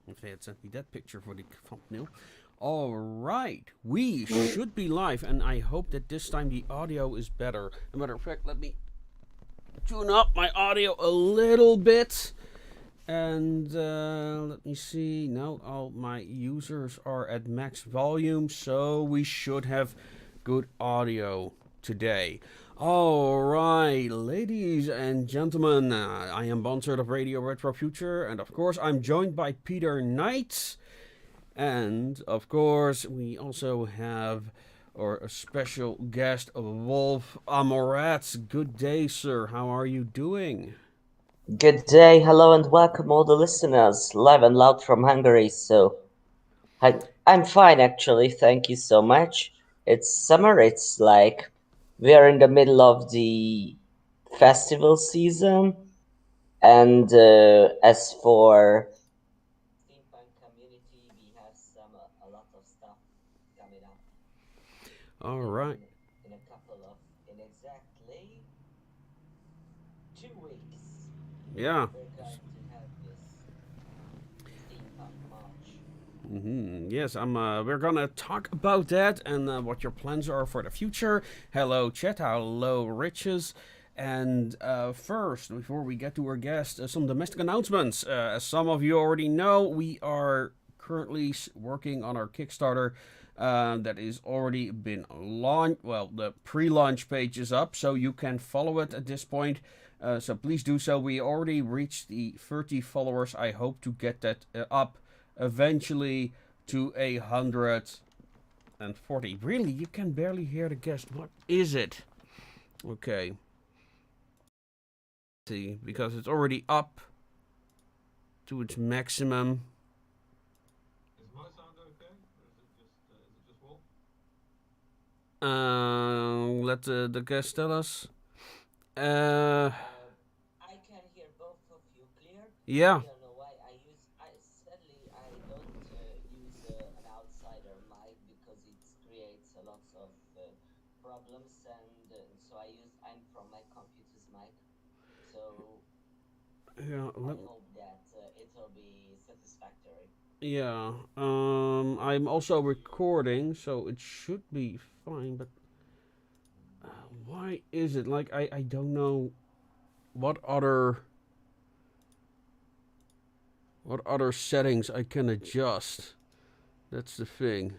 If they had sent me that picture for the thumbnail. Alright, we should be live, and I hope that this time the audio is better. As a matter of fact, let me tune up my audio a little bit. And let me see. No, all my users are at max volume, so we should have good audio today. Alright, ladies and gentlemen, I am Bonsert of Radio Retrofuture, and of course I'm joined by Peter Knight. And of course we also have a special guest, Wolf Amorat. Good day, sir. How are you doing? Good day, hello, and welcome all the listeners, live and loud from Hungary. I'm fine actually, thank you so much. It's summer, it's like we're in the middle of the festival season, and as for Steampunk community, we have a lot of stuff coming up All right. in exactly 2 weeks. Yeah. We're going to have this Steampunk March. Yes, we're gonna talk about that and what your plans are for the future. Hello, Chet. Hello, Riches. And first, before we get to our guest, some domestic announcements. As some of you already know, we are currently working on our Kickstarter. That is already been launched. Well, the pre-launch page is up, so you can follow it at this point. So please do so. We already reached the 30 followers. I hope to get that up eventually to 140. Really, you can barely hear the guest. What is it? Okay. See, because it's already up to its maximum. Is my sound okay, or is it just Wolf? Let the guest tell us. Uh, I can hear both of you clear. yeah. I don't know why sadly I don't use an outsider mic because it creates a lot of problems, and so I'm from my computer's mic. So Yeah. I hope that it'll be satisfactory. Yeah. I'm also recording, so it should be fine. But why is it like I don't know what other settings I can adjust. That's the thing.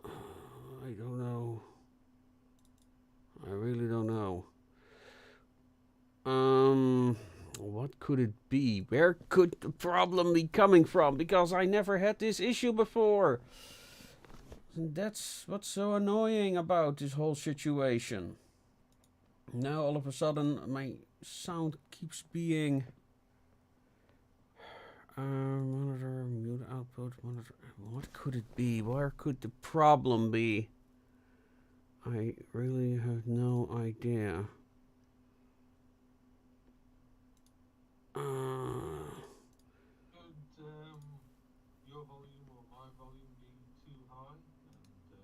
I don't know. I really don't know. What could it be? Where could the problem be coming from? Because I never had this issue before. And that's what's so annoying about this whole situation. Now all of a sudden my sound keeps being monitor, mute output, monitor. What could it be? Where could the problem be? I really have no idea. Could your volume or my volume be too high, and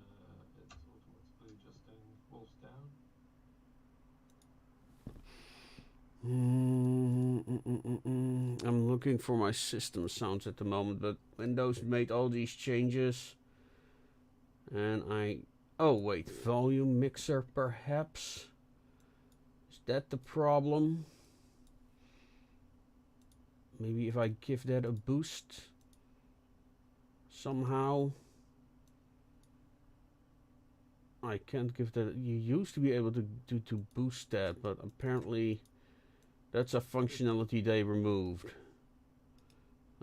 it's automatically adjusting Wolf's down? I'm looking for my system sounds at the moment, but Windows made all these changes. And oh wait, volume mixer perhaps? Is that the problem? Maybe if I give that a boost somehow. I can't give that. You used to be able to boost that, but apparently that's a functionality they removed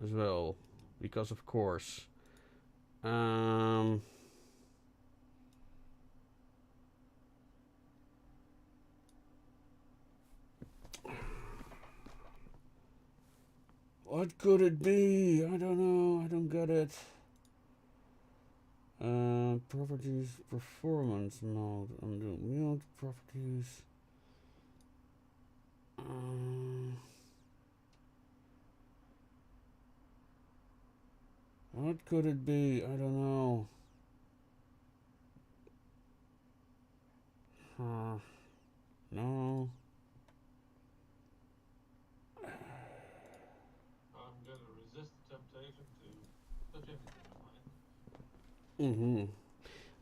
as well, because of course. What could it be? I don't know. I don't get it. Properties, performance mode. Undo mute properties. What could it be? I don't know. No. touch anything on my end.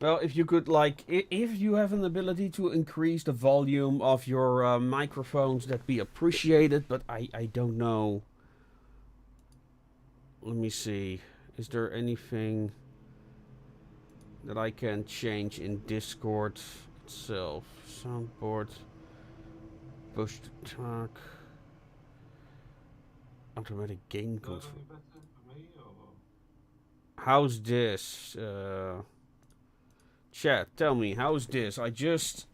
Well, if you could, like, if you have an ability to increase the volume of your microphones, that'd be appreciated, but I don't know. Let me see. Is there anything that I can change in Discord itself? Soundboard. Push to talk. Automatic gain Is that control. any better for me, or? How's this? Chat, tell me, how's this? I just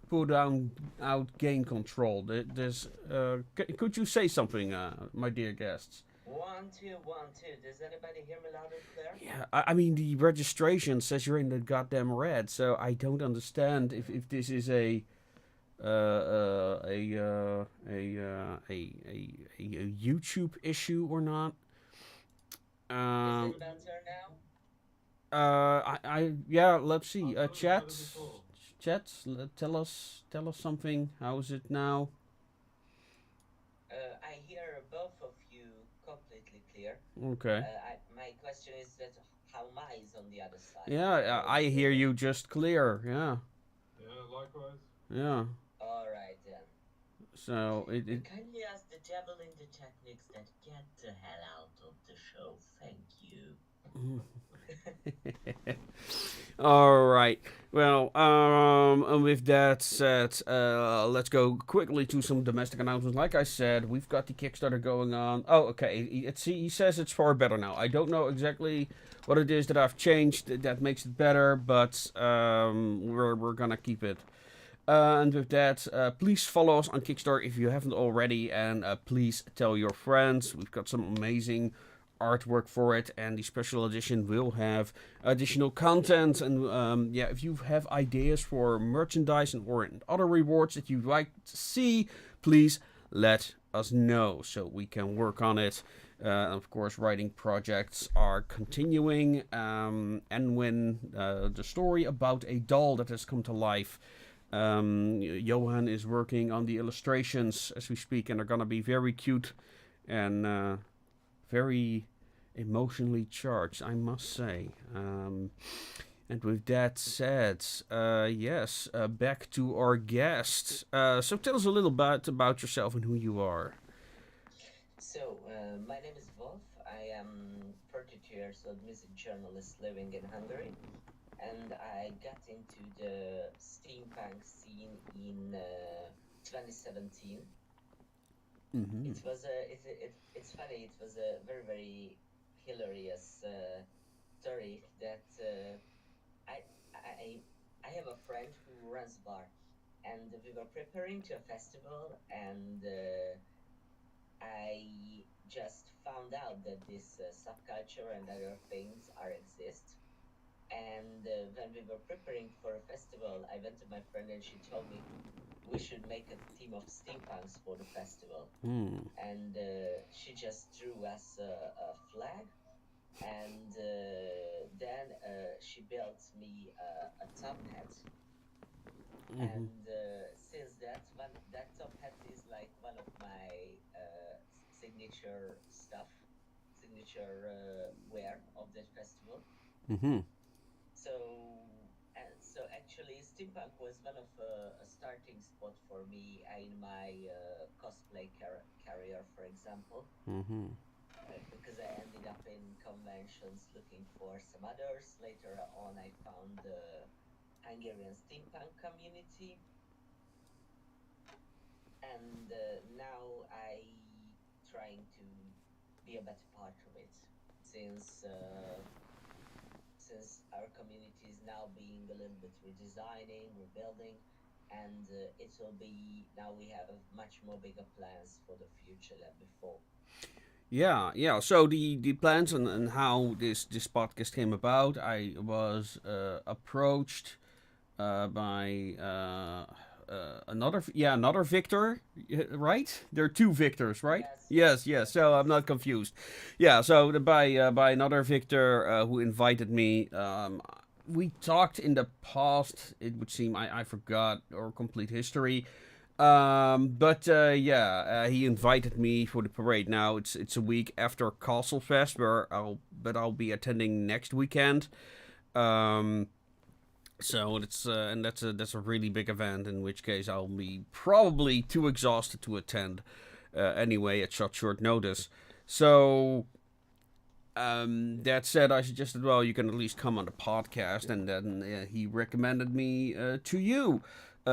put out gain control. Could you say something, my dear guests? 1 2 1 2. Does anybody hear me loud and clear? Yeah, I mean the registration says you're in the goddamn red, so I don't understand if this is a YouTube issue or not. Is it better now? Yeah, let's see. I thought it was Chat, better before. tell us something. How is it now? I hear both of you completely clear. Okay. My question is that how my is on the other side? Yeah, I hear you just clear. Yeah. Yeah, likewise. Yeah. All right then. So it Kindly ask the devil in the techniques that get the hell out of the show. Thank you. All right. Well, and with that said, let's go quickly to some domestic announcements. Like I said, we've got the Kickstarter going on. Oh, okay. He says it's far better now. I don't know exactly what it is that I've changed that makes it better, but we're gonna keep it. And with that, please follow us on Kickstarter if you haven't already, and please tell your friends. We've got some amazing artwork for it, and the special edition will have additional content. And yeah, if you have ideas for merchandise or other rewards that you'd like to see, please let us know so we can work on it. Of course, writing projects are continuing, and when the story about a doll that has come to life, Johan is working on the illustrations as we speak, and they're gonna be very cute and very emotionally charged, I must say. And with that said, yes, back to our guest. So tell us a little bit about yourself and who you are. So, my name is Wolf. I am 32 years old music journalist living in Hungary, and I got into the steampunk scene in 2017. Mm-hmm. It's funny. It was a very very hilarious story that I have a friend who runs a bar, and we were preparing to a festival, and I just found out that this subculture and other things are exist. And when we were preparing for a festival, I went to my friend and she told me we should make a team of steampunks for the festival. And she just drew us a flag, and then she built me a top hat. And since that top hat is like one of my signature stuff, signature wear of that festival. So actually, steampunk was one of a starting spot for me in my cosplay career, for example. Because I ended up in conventions looking for some others. Later on, I found the Hungarian steampunk community, and now I trying to be a better part of it, since our community is now being a little bit redesigning, rebuilding, and it will be now we have much more bigger plans for the future than before. Yeah. So the plans and how this podcast came about, I was approached by another Victor, right? There are two Victors, right? Yes. So I'm not confused. Yeah. So by another Victor who invited me. We talked in the past. It would seem I forgot our complete history. But he invited me for the parade. Now it's a week after Castlefest, where I'll but I'll be attending next weekend. Um, so it's and that's a really big event. In which case, I'll be probably too exhausted to attend anyway at such short notice. So that said, I suggested, well, you can at least come on the podcast, and then he recommended me to you.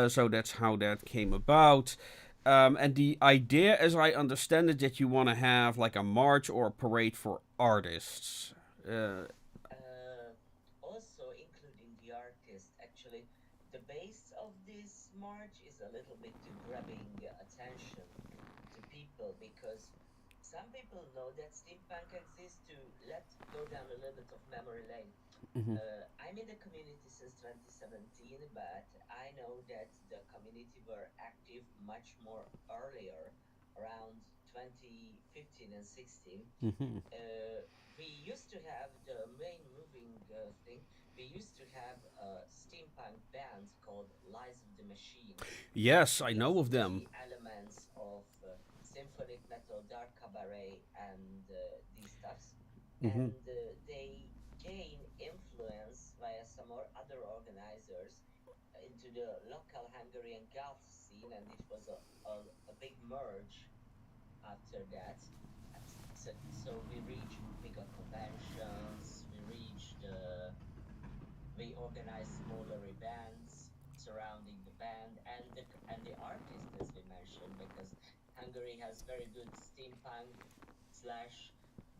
So that's how that came about. And the idea, as I understand it, that you want to have like a march or a parade for artists. Also, including the artist, actually, the base of this march is a little bit to grabbing attention to people because some people know that steampunk exists. To let go down a little bit of memory lane. Mm-hmm. I'm in the community since 2017, but I know that the community were active much more earlier, around 2015 and 16. Mm-hmm. We used to have the main moving thing. We used to have a steampunk band called Lies of the Machine, Yes, I with know of them. the elements of symphonic metal, dark cabaret, and these stuffs. Mm-hmm. And they gain influence via some or other organizers into the local Hungarian goth scene, and it was a big merge after that. So we reached bigger conventions, we organized smaller events surrounding the band and the artist, as we mentioned, because Hungary has very good steampunk slash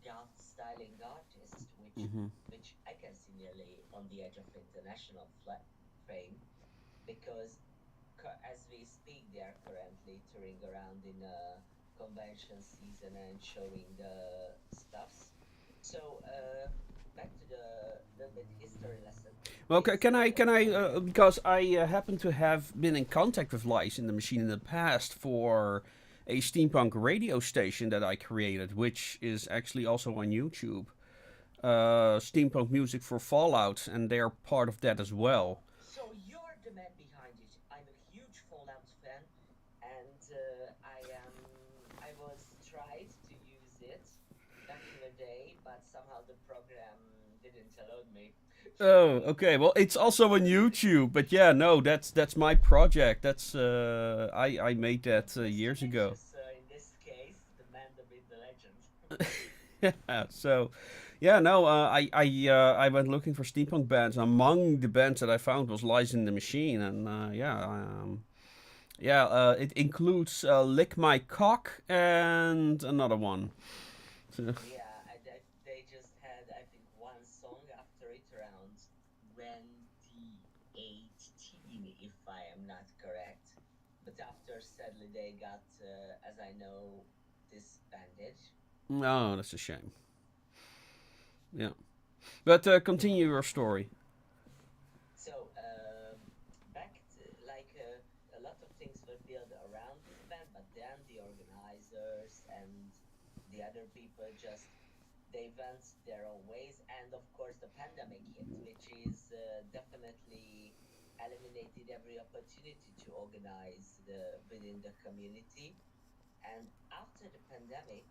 goth styling artists, Mm-hmm. which I can see nearly on the edge of international fame, because as we speak, they are currently touring around in a convention season and showing the stuffs. So back to the little bit history lesson. Well, It's can I because I happen to have been in contact with Lice in the Machine in the past for a steampunk radio station that I created, which is actually also on YouTube. Steampunk music for Fallout, and they're part of that as well. So you're the man behind it. I'm a huge Fallout fan, and I was tried to use it back in the day, but somehow the program didn't allow me. Oh, okay. Well, it's also on YouTube, but yeah, no, that's my project. That's I made that years ago. Suspicious in this case, the man, the myth, the legend. Yeah. So, yeah, no, I went looking for steampunk bands. Among the bands that I found was Lies in the Machine, and it includes Lick My Cock and another one. So, Yeah, they just had, I think, one song after it around 2018, if I am not correct. But after, sadly, they got, as I know, disbanded. oh, that's a shame. Yeah, but continue your story. So, back to, like, a lot of things were built around this band, but then the organizers and the other people just they went their own ways, and of course the pandemic hit, which is definitely eliminated every opportunity to organize within the community. And after the pandemic,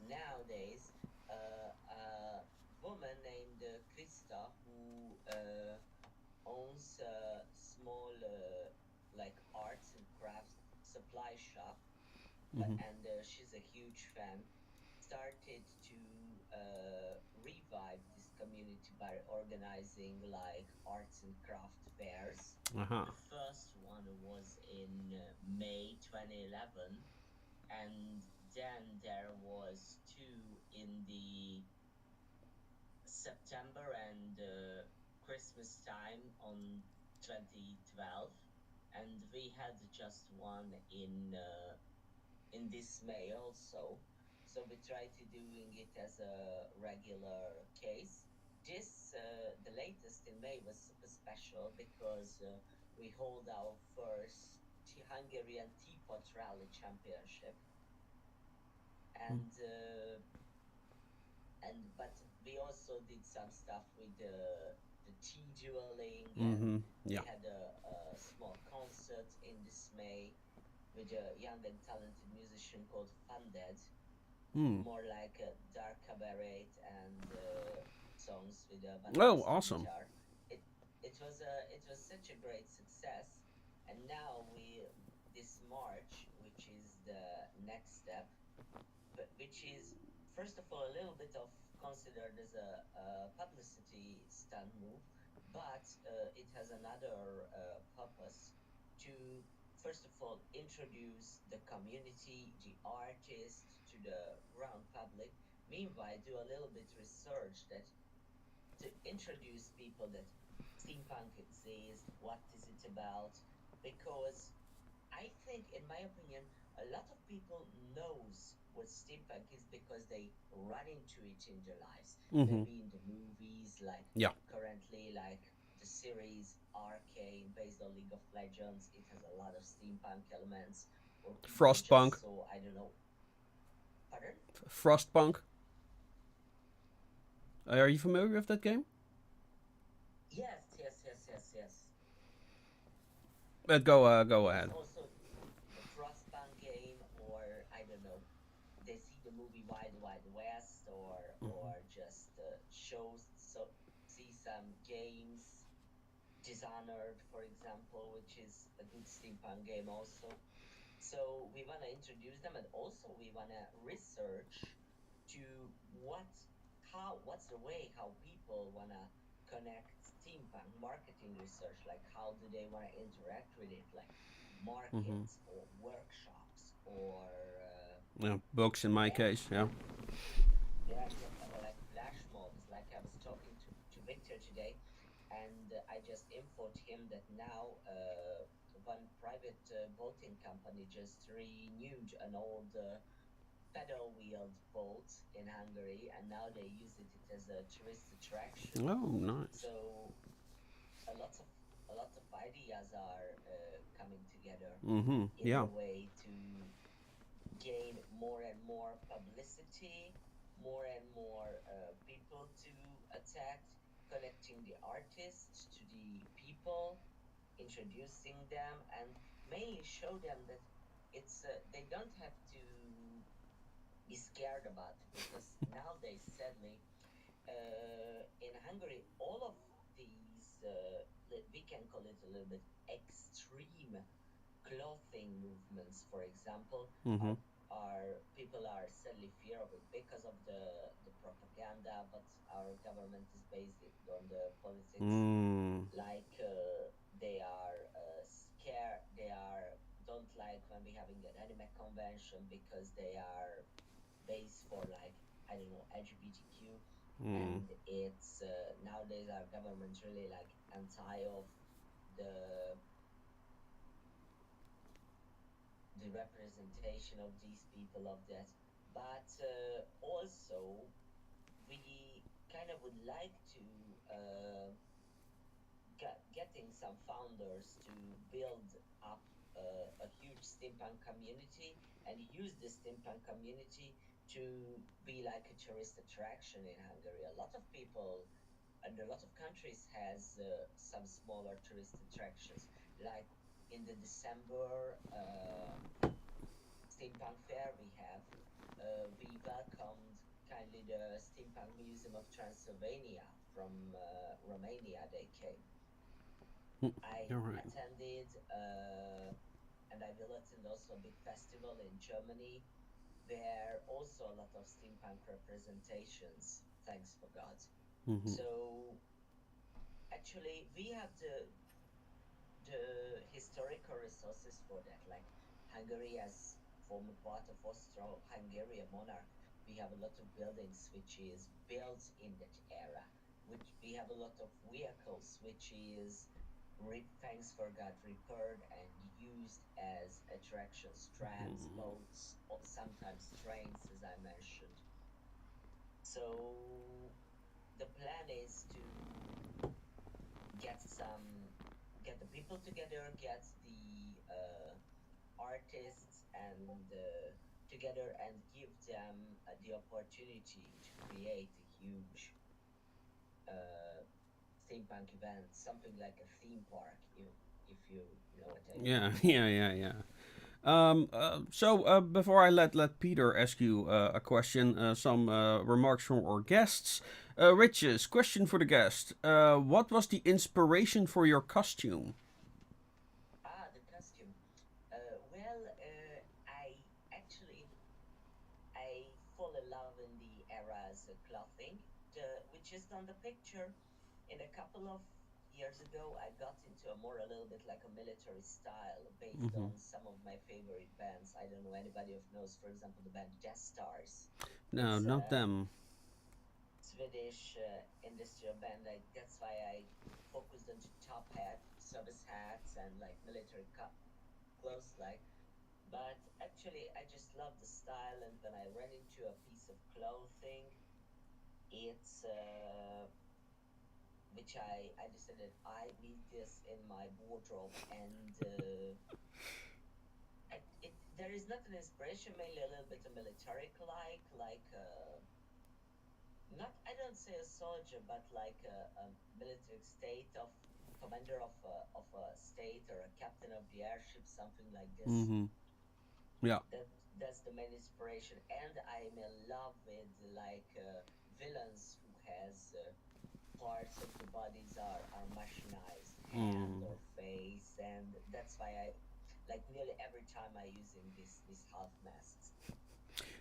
nowadays, a woman named Krista, who owns a small like arts and crafts supply shop, but Hmm. and she's a huge fan, started to revive this community by organizing like arts and craft fairs. Uh huh. The first one was in May 2011, and then there was two in the September and Christmas time on 2012, and we had just one in this May also. So we try to doing it as a regular case. This the latest in May was super special because we hold our first Hungarian Teapot Rally Championship, and but we also did some stuff with the tea dueling, and Mm-hmm. we Yeah. had a small concert in this May with a young and talented musician called Funded, Hmm. more like a dark cabaret and songs with an Oh, acoustic awesome. guitar. It it was such a great success, and now we this March, which is the next step, but which is first of all a little bit of considered as a publicity stunt move, but it has another purpose to first of all introduce the community, the artist to the ground public. Meanwhile, do a little bit research that to introduce people that steampunk exists, what is it about, because I think, in my opinion, a lot of people knows what steampunk is because they run into it in their lives. Mm-hmm. Maybe in the movies, like Yeah. currently, like the series Arcane, based on League of Legends, it has a lot of steampunk elements. Or people Frostpunk. just saw, I don't know, pardon? Frostpunk. Are you familiar with that game? Yes, yes, yes, yes, yes. Go Yes, ahead. also the Frostpunk game, or I don't know, they see the movie Wild Wild West, or just shows so see some games, Dishonored, for example, which is a good steampunk game also. So we want to introduce them, and also we want to research to what's the way how people want to connect steampunk marketing research, like how do they want to interact with it, like Mm-hmm. markets or workshops or Yeah, books in my case. Yeah. yeah, or like flash mobs. Like I was talking to Victor today, and I just informed him that now one private boating company just renewed an old pedal wheeled boat in Hungary, and now they use it as a tourist attraction. Oh, nice. So a lot of a lot of ideas are coming together Mm-hmm. in Yeah. the way to gain more and more publicity, more and more people to attack, connecting the artists to the people, introducing them, and mainly show them that they don't have to be scared about it, because nowadays, sadly, in Hungary, all of these we can call it a little bit extreme clothing movements, for example, Mm-hmm. are people are sadly fear of it because of the propaganda, but our government is based on the politics. Mm. Like they are scared, they are don't like when we having an anime convention because they are based for like I don't know LGBTQ, Mm. and it's nowadays our government really like anti of the the representation of these people of that. But also we kind of would like to getting some founders to build up a huge steampunk community and use the steampunk community to be like a tourist attraction in Hungary. A lot of people and a lot of countries has some smaller tourist attractions, like in the December steampunk fair we have. We welcomed kindly the Steampunk Museum of Transylvania from Romania. They came. I All right. attended, and I will attend also a big festival in Germany, where also a lot of steampunk representations. Thanks for God. Mm-hmm. So actually, we have the historical resources for that. Like Hungary as former part of Austro-Hungarian monarch, we have a lot of buildings which is built in that era. Which we have a lot of vehicles which is thanks for God repaired and used as attractions, trams, boats, or sometimes trains, as I mentioned. So the plan is to get some get the people together, get the artists and together, and give them the opportunity to create a huge uh, steampunk event, something like a theme park, if you know what I mean. Yeah. Yeah. Yeah. Yeah. Before I let Peter ask you a question, some remarks from our guests. Riches, question for the guest. What was the inspiration for your costume? Ah, the costume. I actually I fall in love in the era's clothing, which is on the picture. In a couple of years ago, I got into a little bit like a military style based Hmm. on some of my favorite bands. I don't know anybody of knows, for example, the band Death Stars. No, It's not a them. Swedish industrial band. That's why I focused on the top hat, service hats, and like military clothes, like. But actually, I just love the style, and when I ran into a piece of clothing, it's which I decided I need this in my wardrobe, and there is not an inspiration, mainly a little bit of military like not I don't say a soldier, but like a military state of commander of a state or a captain of the airship, something like this. Hmm. Yeah. That's the main inspiration, and I'm in love with like villains who has parts of the bodies are machinized, hand Mm. or face, and that's why I like nearly every time I using these half masks.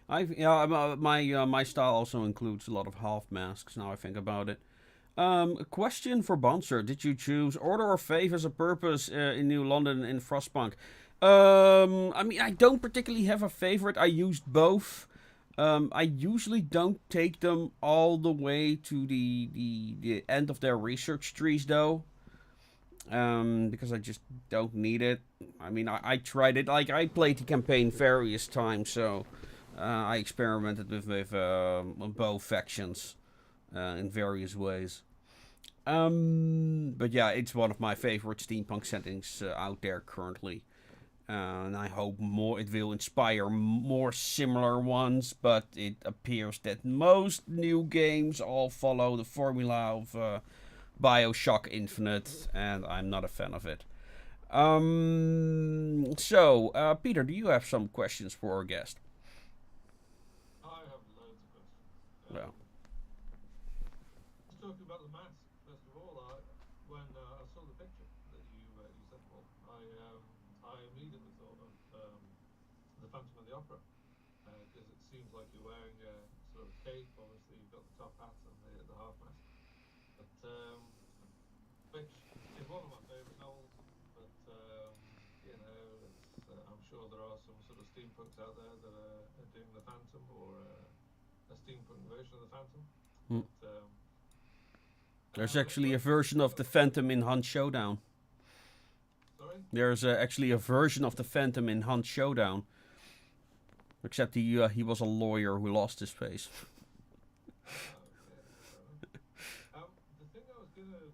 My style also includes a lot of half masks. Now I think about it. A question for Bonser. Did you choose Order or Faith as a purpose in New London in Frostpunk? I mean, I don't particularly have a favorite. I used both. I usually don't take them all the way to the end of their research trees, though, because I just don't need it. I mean, I tried it. Like, I played the campaign various times, so I experimented with both factions in various ways. But yeah, it's one of my favorite steampunk settings out there currently. And I hope it will inspire more similar ones. But it appears that most new games all follow the formula of Bioshock Infinite, and I'm not a fan of it. Peter, do you have some questions for our guest? I have loads of questions. Well, Just talking about the mask, first of all, when I saw the picture that you sent, Paul, I immediately thought of the Phantom of the Opera because it seems like you're wearing a sort of cape. Obviously, you've got the top hat and the half mask, but which is one of my favourite novels. But you know, I'm sure there are some sort of steampunks out there that are doing the Phantom or a steampunk version of the Phantom. hmm. But There's the actually a first version thing of the Phantom in Hunt Showdown. sorry. There's actually a version of the Phantom in Hunt Showdown. Except he was a lawyer who lost his face. Ah, okay, fair enough. The thing I was going to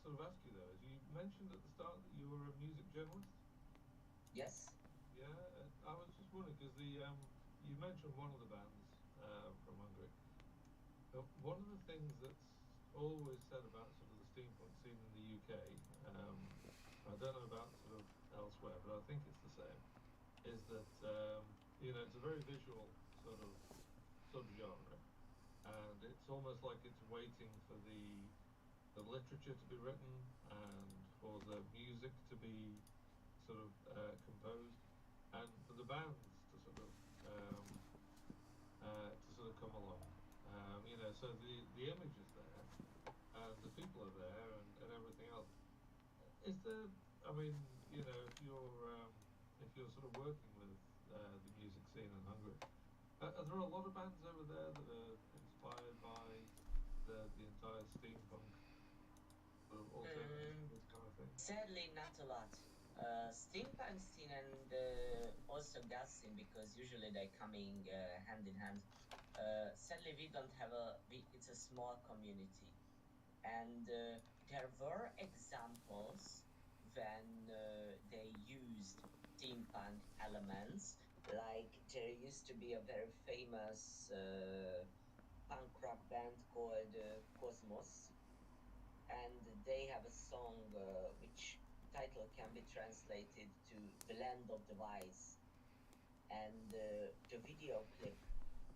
sort of ask you though is you mentioned at the start that you were a music journalist. Yes. Yeah, I was just wondering because the you mentioned one of the bands from Hungary. One of the things that's always said about sort of the steampunk scene in the UK, I don't know about sort of elsewhere, but I think it's the same, is that you know it's a very visual sort of subgenre, and it's almost like it's waiting for the literature to be written and for the music to be sort of composed, and for the bands um, to sort of come along. You know, so the image is there, and the people are there, and everything else. Is there? I mean, you know, if you're sort of working with the music scene in Hungary, are there a lot of bands over there that are inspired by the entire steampunk sort of alternative Um, this kind of thing? Sadly, not a lot. Steampunk scene and also gas scene, because usually they're coming hand in hand. Sadly, we don't have it's a small community, and there were examples when they used steampunk elements. Like there used to be a very famous punk rock band called Cosmos, and they have a song which title can be translated to "The Land of the Wise," and the video clip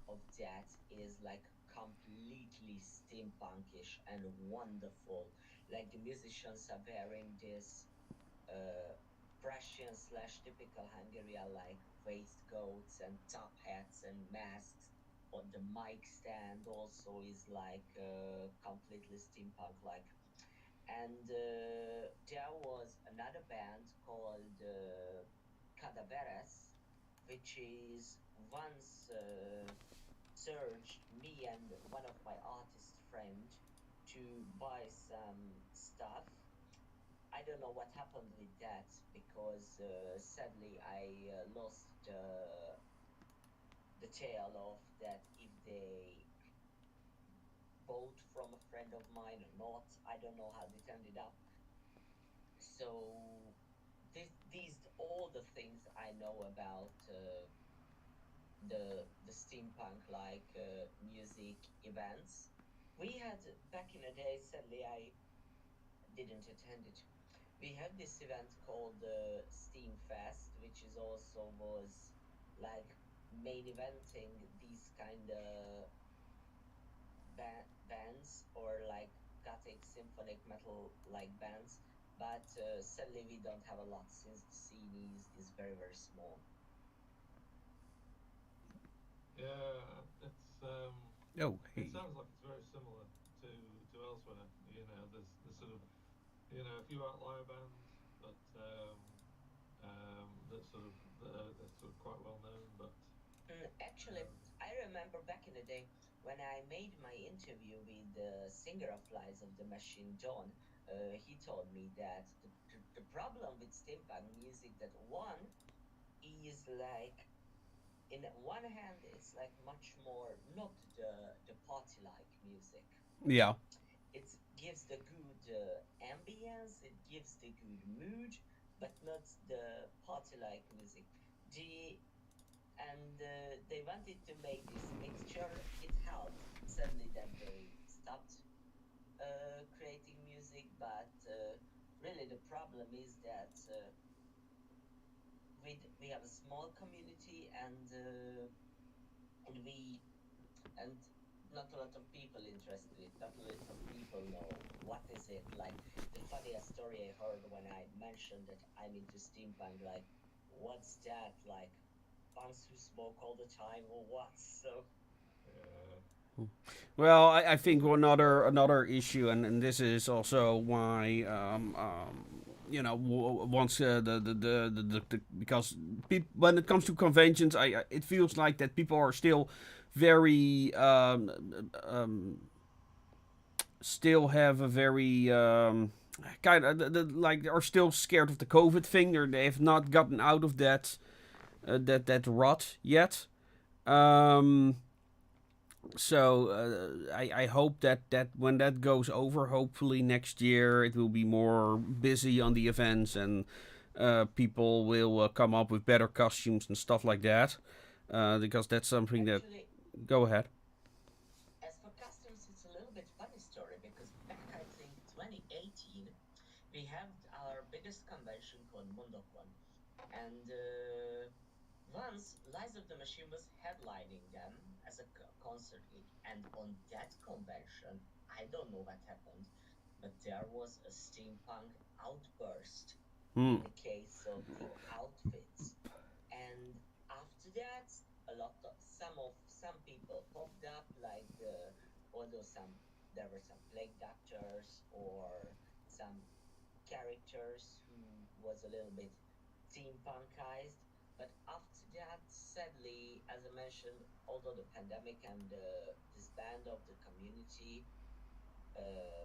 of that is like completely steampunkish and wonderful. Like the musicians are wearing this uh, Prussian slash typical Hungarian like waistcoats and top hats and masks. On the mic stand also is like completely steampunk like. And there was another band called Cadaveras, which is once surged me and one of my artist friend to buy some stuff. I don't know what happened with that because sadly I lost the tale of that if they bought from a friend of mine or not. I don't know how it ended up. So these all the things I know about the steampunk like music events. We had back in the day. Sadly, I didn't attend it. We had this event called Steam Fest, which is also was like main eventing these kind of bands or like gothic symphonic metal like bands. But sadly, we don't have a lot since the scene is very small. Yeah, Oh, it hey. sounds like it's very similar to elsewhere. You know, there's sort of, you know, a few outlier bands, but they're sort of quite well known. But Actually, um, I remember back in the day when I made my interview with the singer of Lies of the Machine, John. He told me that the problem with steampunk music that one is like in one hand it's like much more not the party like music. Yeah. It gives the good ambience, it gives the good mood, but not the party like music. The and they wanted to make this mixture. It helped. Sadly, that they stopped creating music, but really the problem is that we have a small community and we and not a lot of people interested in it. Not a lot of people know what is it like. The funniest story I heard when I mentioned that I'm into steampunk, like, what's that like? Punks who smoke all the time or what? So yeah, Well, I think another issue, and this is also why once the because when it comes to conventions, it feels like that people are still very still have a very kind of like are still scared of the COVID thing, or they have not gotten out of that rut yet. Um, I hope that when that goes over, hopefully next year it will be more busy on the events, and people will come up with better costumes and stuff like that. Because that's something that. actually, Go ahead. as for customs, it's a little bit funny story because back I think 2018 we had our biggest convention called MundoCon, and once Lies of the Machine was headlining them as a concert gig, and on that convention, I don't know what happened, but there was a steampunk outburst Hmm. in the case of the outfits. And after that, some people popped up, like although some there were some plague doctors or some characters who was a little bit steampunkized. But after that, sadly, as I mentioned, although the pandemic and disband of the community uh,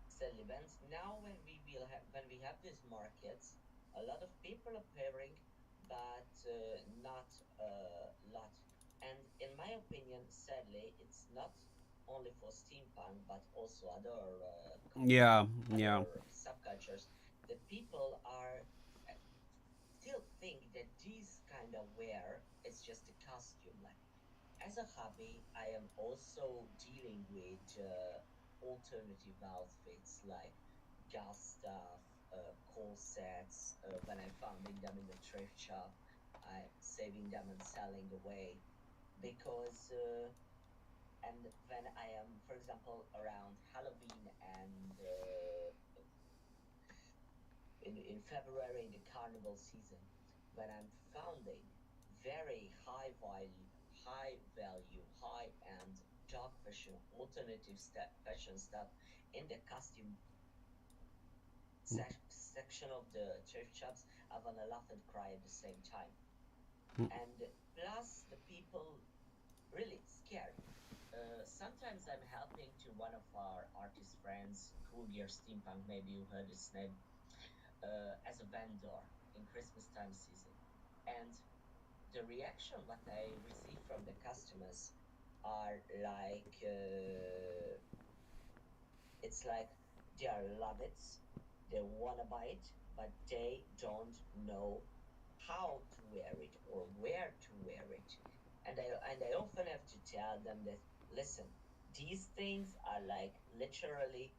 sell events, now when we have these markets, a lot of people appearing, but not a lot. And in my opinion, sadly, it's not only for steampunk, but also other Yeah. Yeah. other subcultures. The people are still think that this kind of wear is just a costume. Like as a hobby, I am also dealing with alternative outfits like goth stuff, corsets. When I'm finding them in the thrift shop, I'm saving them and selling away because and when I am, for example, around Halloween and in February in the carnival season, when I'm founding very high end dark fashion, alternative fashion stuff in the costume section of the thrift shops, I wanna laugh and cry at the same time. And plus, the people really scared. Sometimes I'm helping to one of our artist friends, Cool Gear Steampunk, maybe you heard his name, as a vendor in Christmas time season. And the reaction what I receive from the customers are like, it's like they are love it, they wanna buy it, but they don't know how to wear it or where to wear it. And I often have to tell them that listen, these things are like literally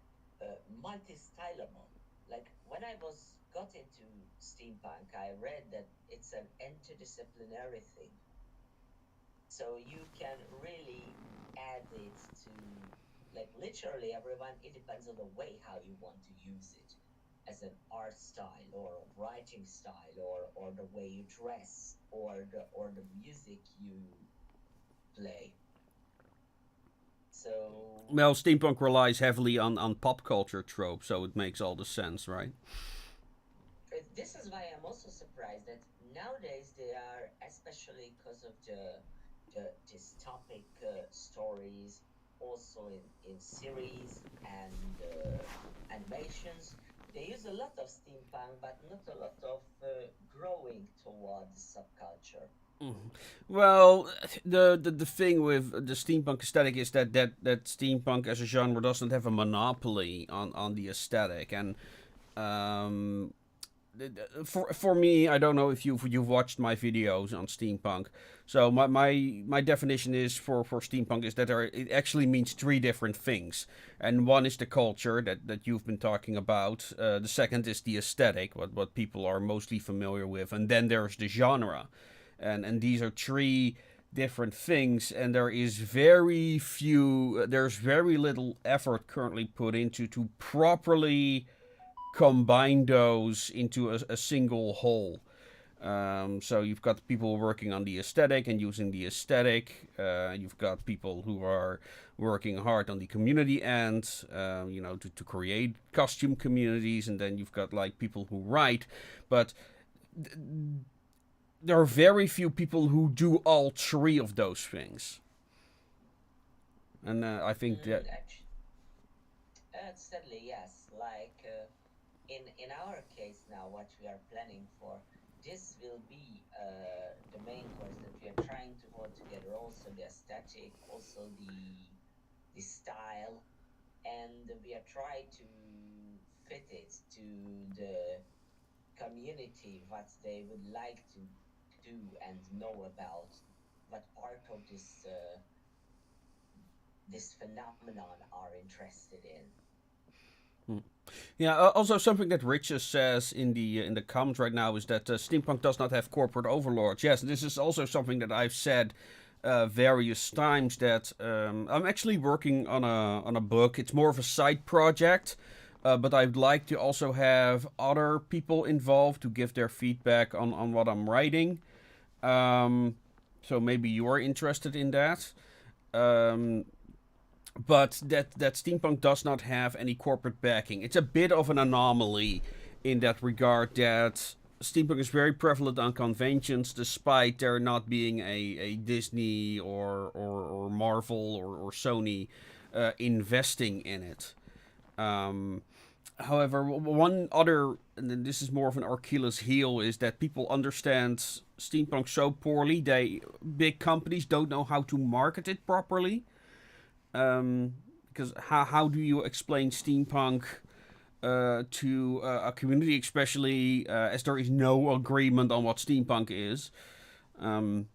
multi-stylable. Like when I was got into steampunk, I read that it's an interdisciplinary thing. So you can really add it to like literally everyone. It depends on the way how you want to use it as an art style or a writing style or the way you dress or the music you play. So Well, steampunk relies heavily on pop culture tropes, so it makes all the sense, right? this is why I'm also surprised that nowadays they are, especially because of the dystopic stories, also in series and animations. They use a lot of steampunk, but not a lot of growing towards subculture. Well, the thing with the steampunk aesthetic is that steampunk as a genre doesn't have a monopoly on the aesthetic, and um, for me, I don't know if you've watched my videos on steampunk. So my definition is for steampunk is that it actually means three different things, and one is the culture that you've been talking about. The second is the aesthetic, what people are mostly familiar with, and then there's the genre, and these are three different things, and there's very little effort currently put into to properly combine those into a single whole. So you've got people working on the aesthetic and using the aesthetic. You've got people who are working hard on the community end, to create costume communities, and then you've got like people who write. But there are very few people who do all three of those things, and I think that. Actually, sadly, yes. Like in our case now, what we are planning for, this will be the main course that we are trying to hold together. Also the aesthetic, also the style, and we are trying to fit it to the community what they would like to do and know about what part of this phenomenon are interested in. Yeah. Also, something that Richard says in the comments right now is that steampunk does not have corporate overlords. Yes, this is also something that I've said various times. That I'm actually working on a book. It's more of a side project, but I'd like to also have other people involved to give their feedback on what I'm writing. So maybe you are interested in that. Um, but that steampunk does not have any corporate backing. It's a bit of an anomaly in that regard that steampunk is very prevalent on conventions, despite there not being a Disney or Marvel or Sony investing in it. Um, However, one other, and this is more of an Achilles heel, is that people understand steampunk so poorly. Big companies don't know how to market it properly. Um, because how do you explain steampunk to a community, especially as there is no agreement on what steampunk is? Um,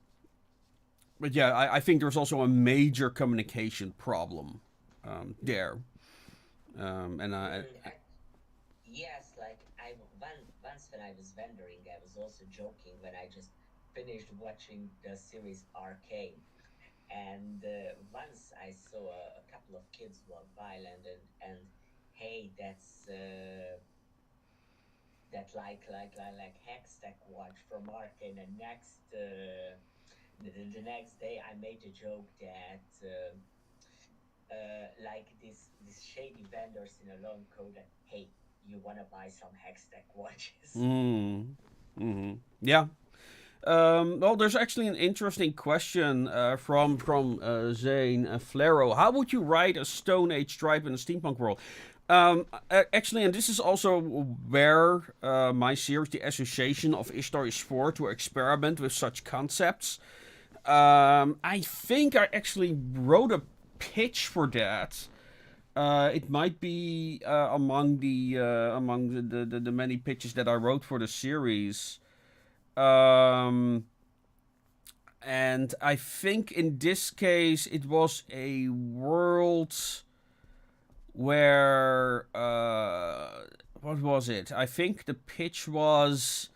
but yeah, I think there's also a major communication problem there. And Yes, like once when I was vendoring, I was also joking when I just finished watching the series Arcane, and once I saw a couple of kids walk by, and hey, that like Hextech watch from Arcane, and the next day I made a joke that like these shady vendors in a long coat that, hey, you wanna buy some Hextech watches? Mm. Hmm. Yeah. Well, there's actually an interesting question from Zane Flero. How would you write a Stone Age stripe in a steampunk world? Actually, and this is also where my series, The Association of Ishtar, is for, to experiment with such concepts. I think I actually wrote a pitch for that. It might be among the many pitches that I wrote for the series. Um, and I think in this case it was a world where what was it? I think the pitch was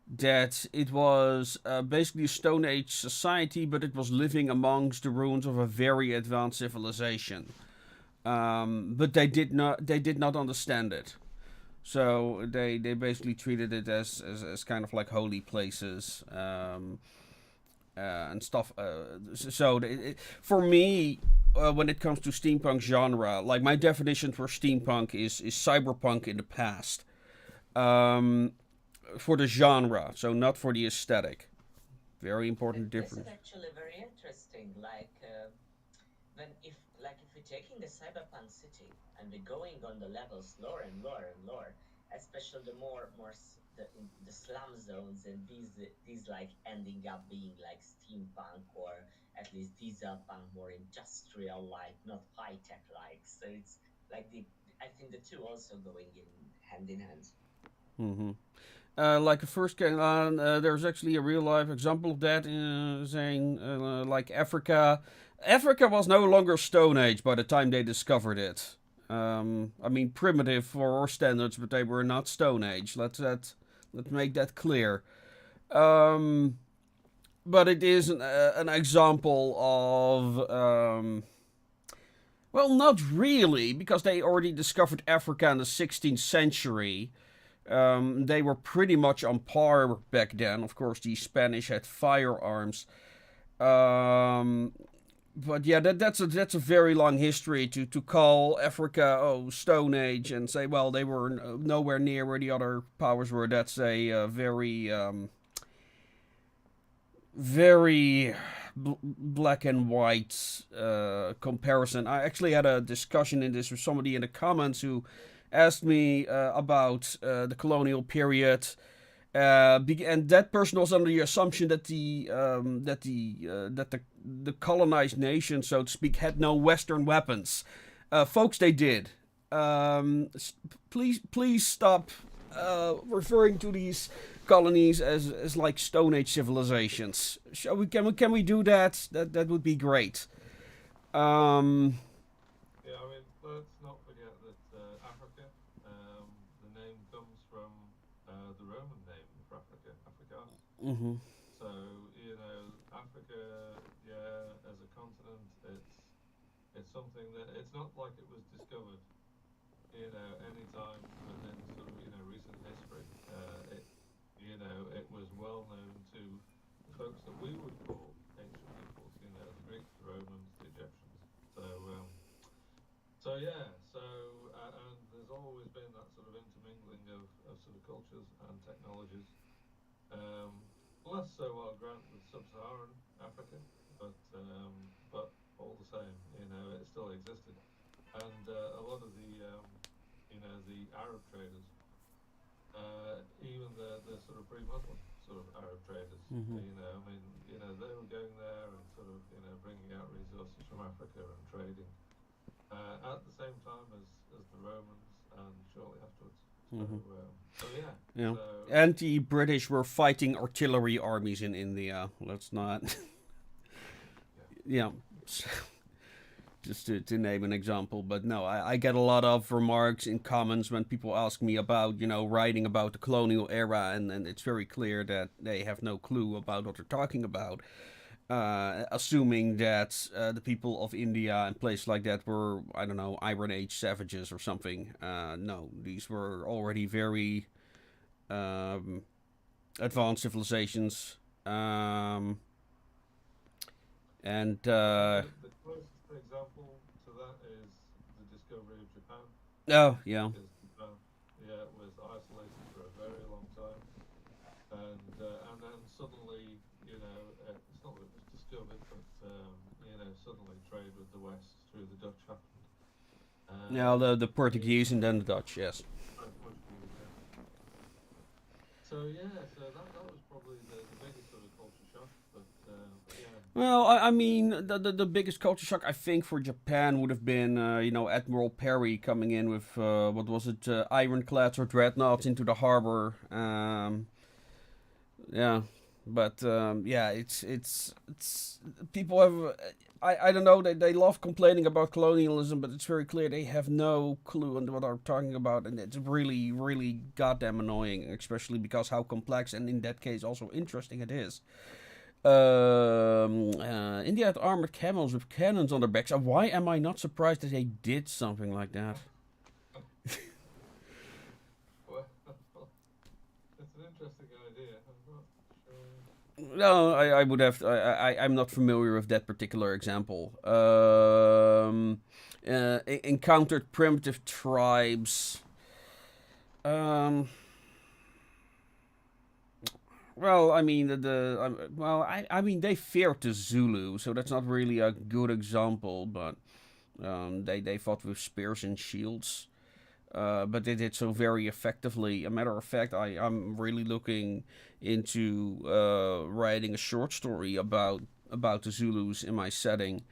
that it was basically a Stone Age society, but it was living amongst the ruins of a very advanced civilization. But they did not understand it. So they basically treated it as kind of like holy places. And stuff. For me, when it comes to steampunk genre, like my definition for steampunk is cyberpunk in the past. Um, for the genre, so not for the aesthetic. Very important This is difference. actually very interesting. When if we're taking a cyberpunk city and we're going on the levels lower and lower and lower, especially the the slum zones, and these like ending up being like steampunk, or at least these are punk, more industrial like, not high tech like. So it's like the I think the two also going in hand in hand. Hmm. Like the first came on, there's actually a real life example of that, saying like Africa. Africa was no longer Stone Age by the time they discovered it. I mean, primitive for our standards, but they were not Stone Age. Let's make that clear. Um, but it is an example of well, not really, because they already discovered Africa in the 16th century. They were pretty much on par back then. Of course, the Spanish had firearms. Um, but yeah, that's a very long history to call Africa Stone Age and say, well, they were nowhere near where the other powers were. That's a very black and white comparison. I actually had a discussion in this with somebody in the comments who asked me about the colonial period. And that person was under the assumption that the colonized nation, so to speak, had no Western weapons. Folks, they did. Please stop referring to these colonies as like Stone Age civilizations. Can we do that? That would be great. Um, Yeah, I mean, let's not forget that Africa, the name comes from the Roman name for Africa, Africanus. mhm. So, Africa, yeah, as a continent, it's something that it's not like it was discovered, any time within sort of, recent history. It was well known to the folks that we would call ancient peoples, the Greeks, the Romans, the Egyptians. So, and there's always been that sort of intermingling of sort of cultures and technologies. Um, Less so, I'll grant, with sub-Saharan Africa, but all the same, it still existed. And a lot of the Arab traders, even the sort of pre-Muslim sort of Arab traders, Mhm. I mean, they were going there and sort of, bringing out resources from Africa and trading at the same time as the Romans, and shortly afterwards. So, Mhm. so yeah. Yeah. So And the British were fighting artillery armies in India. Let's not. yeah. Yeah. just to name an example. But no, I get a lot of remarks in comments when people ask me about, writing about the colonial era, and it's very clear that they have no clue about what they're talking about. Assuming that the people of India and places like that were, I don't know, Iron Age savages or something. No, these were already very um, advanced civilizations. And The closest example to that is the discovery of Japan, oh yeah, because Japan, yeah, was isolated for a very long time, and then suddenly, it's not that it was discovered, but suddenly trade with the West through the Dutch happened. yeah, the So Portuguese and then the Dutch, yes. Portuguese, yeah. So yeah, so that was probably the biggest sort of culture shock, but yeah, Well, I mean, the biggest culture shock I think for Japan would have been, Admiral Perry coming in with what was it, ironclads or dreadnoughts into the harbor. Yeah, but yeah, it's people have. I don't know. They love complaining about colonialism, but it's very clear they have no clue on what I'm talking about, and it's really really goddamn annoying, especially because how complex and in that case also interesting it is. India had armored camels with cannons on their backs. And why am I not surprised that they did something like that? well, it's an interesting idea. I'm not sure. No, I would have. I'm not familiar with that particular example. Encountered primitive tribes. Um, well, I mean I mean they feared the Zulu, so that's not really a good example. But they fought with spears and shields. But they did so very effectively. A matter of fact, I'm really looking into writing a short story about the Zulus in my setting.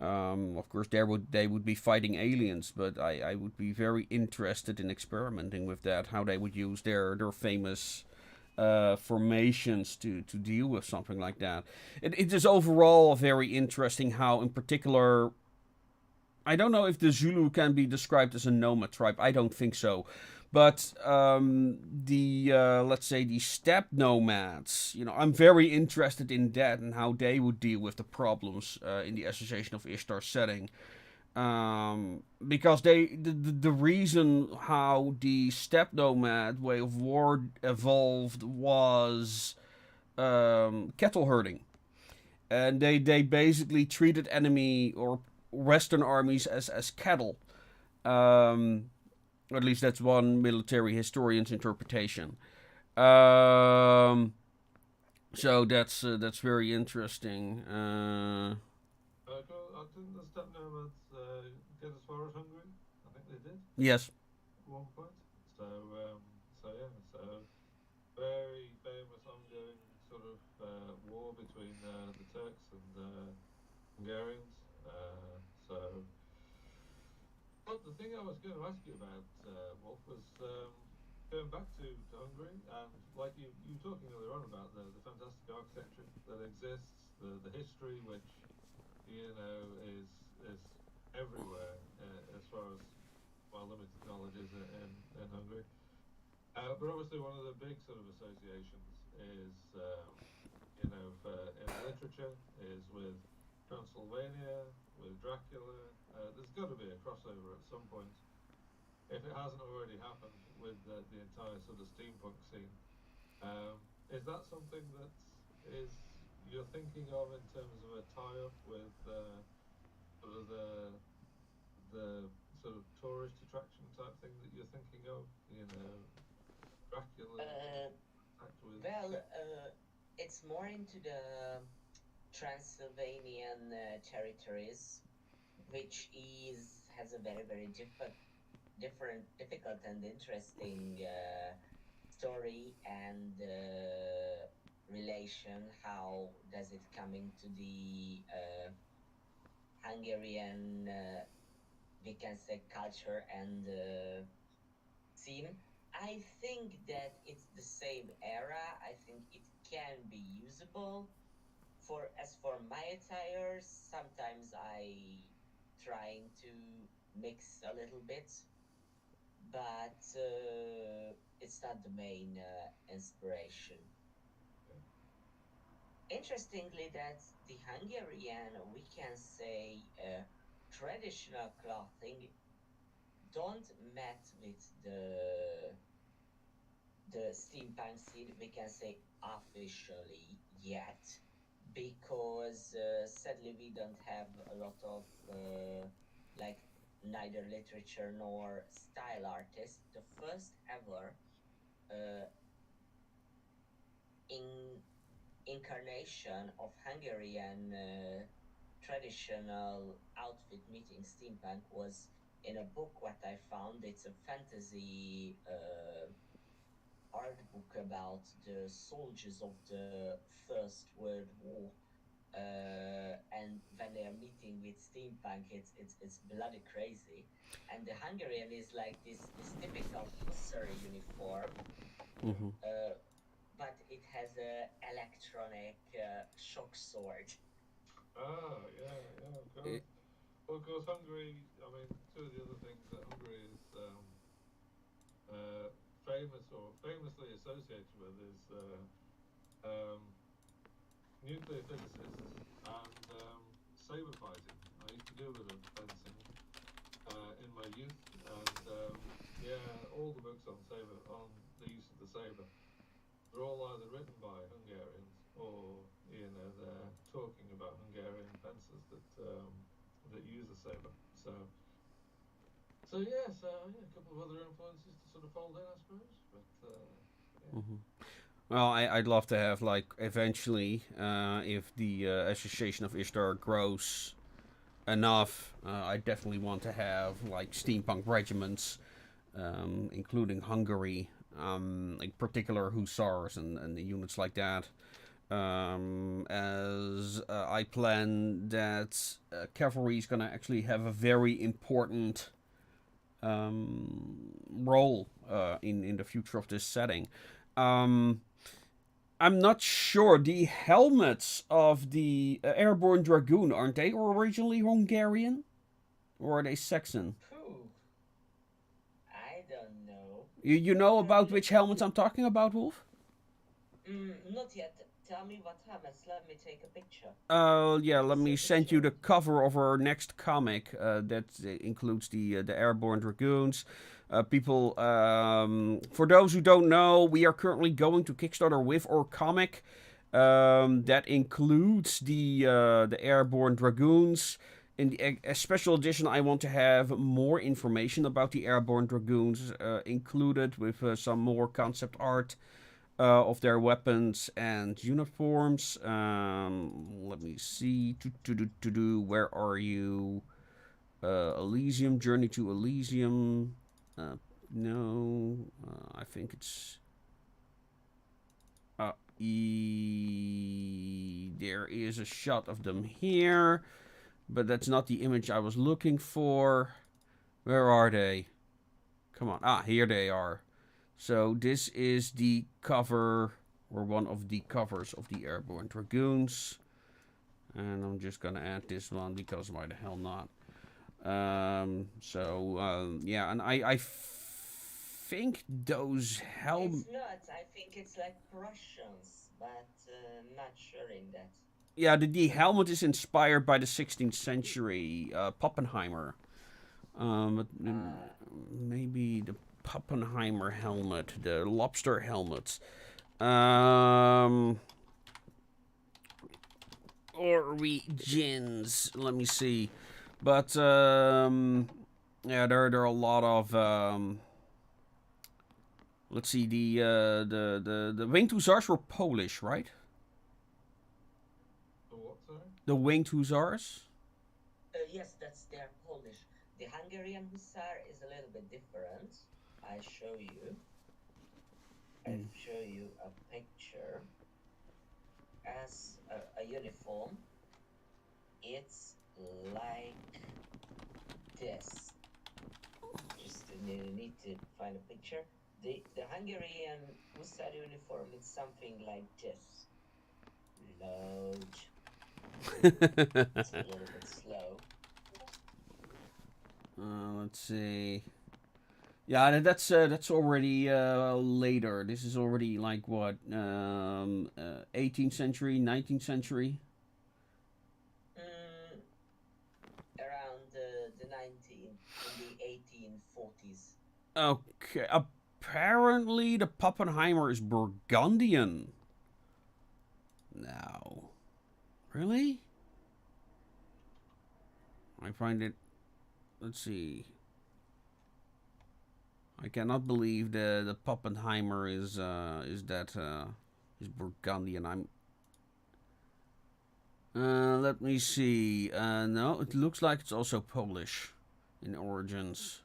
Of course, they would be fighting aliens, but I would be very interested in experimenting with that. How they would use their famous formations to deal with something like that. It is overall very interesting how, in particular, I don't know if the Zulu can be described as a nomad tribe. I don't think so. But the let's say the steppe nomads, I'm very interested in that and how they would deal with the problems in the Association of Ishtar setting. Because the reason how the steppe nomad way of war evolved was cattle herding, and they basically treated enemy or Western armies as cattle. Or at least that's one military historian's interpretation. Um, so that's very interesting. Didn't the steppe nomads get as far as Hungary? I think they did Yes. at one point. So yeah, so very famous ongoing sort of war between the Turks and Hungarians. So, but the thing I was going to ask you about, Wolf, was going back to Hungary, and like you were talking earlier on about the fantastic architecture that exists, the history which is everywhere as far as my limited knowledge is in Hungary. But obviously, one of the big sort of associations is, in literature, is with Transylvania, with Dracula. There's got to be a crossover at some point, if it hasn't already happened, with the entire sort of steampunk scene. Is that something that is you're thinking of in terms of a tie-up with sort of the sort of tourist attraction type thing that you're thinking of? Dracula Uh, act with. well, it's more into the Transylvanian territories, which is has a very very difficult and interesting story and relation. How does it come into the Hungarian, we can say, culture and scene? I think that it's the same era. I think it can be usable. For as for my attire, sometimes I trying to mix a little bit, but it's not the main inspiration. Interestingly, that the Hungarian, we can say, traditional clothing don't met with the steampunk scene, we can say officially yet, because sadly we don't have a lot of like neither literature nor style artists. The first ever uh, in incarnation of Hungarian traditional outfit meeting steampunk was in a book what I found. It's a fantasy art book about the soldiers of the First World War. And when they are meeting with steampunk, it's bloody crazy. And the Hungarian is like this typical hussary uniform, Mm-hmm. but it has a electronic shock sword. Ah, yeah, yeah, of course. Well, of course, Hungary. I mean, two of the other things that Hungary is famous or famously associated with is um, nuclear physicists and saber fighting. I used to do a bit of fencing in my youth, and yeah, all the books on the use of the saber, they're all either written by Hungarians or they're talking about Hungarian fencers that use the saber. So yeah, yeah, a couple of other influences to sort of fold in, I suppose. But yeah. Mm-hmm. Well, I'd love to have, like, eventually, if the Association of Ishtar grows enough, I definitely want to have, like, steampunk regiments, including Hungary, like particular hussars and the units like that. As I plan that cavalry is going to actually have a very important role in the future of this setting. Um, I'm not sure. The helmets of the Airborne Dragoon, aren't they originally Hungarian? Or are they Saxon? Phew, I don't know. You know about Look which helmets into. I'm talking about, Wolf? Not yet. Tell me what happens. Let me take a picture. Yeah, Let me let see me a send picture you of the it. cover of our next comic that includes the Airborne Dragoons. People, for those who don't know, we are currently going to Kickstarter with our comic that includes the Airborne Dragoons. In the a special edition, I want to have more information about the Airborne Dragoons included with some more concept art of their weapons and uniforms. Let me see. Where are you? Elysium, Journey to Elysium. Uh, no, I think it's. There is a shot of them here, but that's not the image I was looking for. Where are they? Come on. Here they are. So this is the cover, or one of the covers of the Airborne Dragoons. And I'm just gonna add this one because why the hell not? Yeah, and I think those It's not. I think it's like Prussians, but not sure in that. Yeah, the helmet is inspired by the 16th century Pappenheimer. But Ah, maybe the Pappenheimer helmet, the lobster helmets. Um, Origins. Let me see. But yeah, there are a lot of let's see, the winged hussars were Polish, right? The what? Sorry. The winged hussars. yes, that's their Polish. The Hungarian hussar is a little bit different. I show you. I show you a picture as a uniform. It's like this. Just need to find a picture. The Hungarian hussar uniform is something like this. Load. It's a little bit slow. let's see. Yeah, that's already later. This is already like what 18th century, 19th century. Mm, around the 1840s. Okay, apparently the Pappenheimer is Burgundian. Now, really? I find it. Let's see. I cannot believe the Pappenheimer is Burgundian. Let me see. No, it looks like it's also Polish in origins.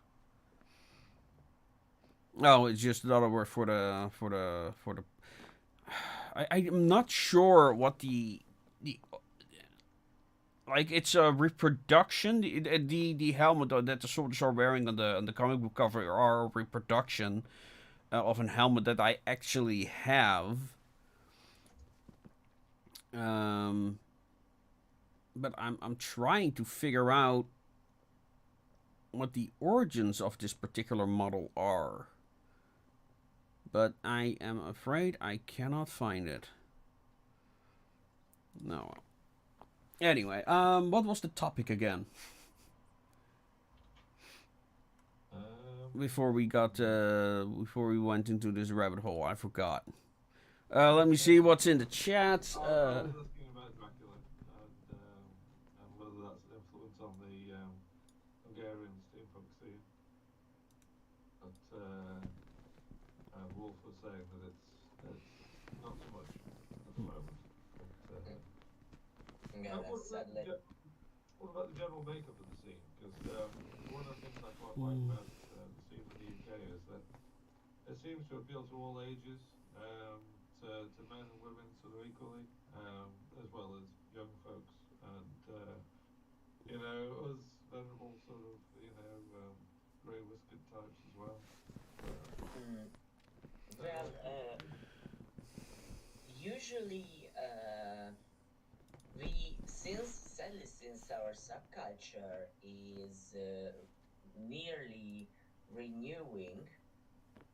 Oh, it's just another word for the. I'm not sure what the like. It's a reproduction. The helmet that the soldiers are wearing on the comic book cover are a reproduction of a helmet that I actually have. Um, but I'm trying to figure out what the origins of this particular model are. But I am afraid I cannot find it. No. Anyway, what was the topic again? Before we went into this rabbit hole, I forgot. Let me see what's in the chat. I was asking about Dracula and whether that's an influence on the Hungarian steampunk scene. But Wolf was saying that it's not so much at the moment. But Yeah, what, that's about the, sadly. what about the general makeup of the scene? Because one of the things I quite like Mm. about the scene in the UK is that it seems to appeal to all ages, to men and women sort of equally, as well as young folks and us venerable sort of grey whiskered types as well. Mm. I don't know Well, if you. usually we since sadly since our subculture is nearly renewing,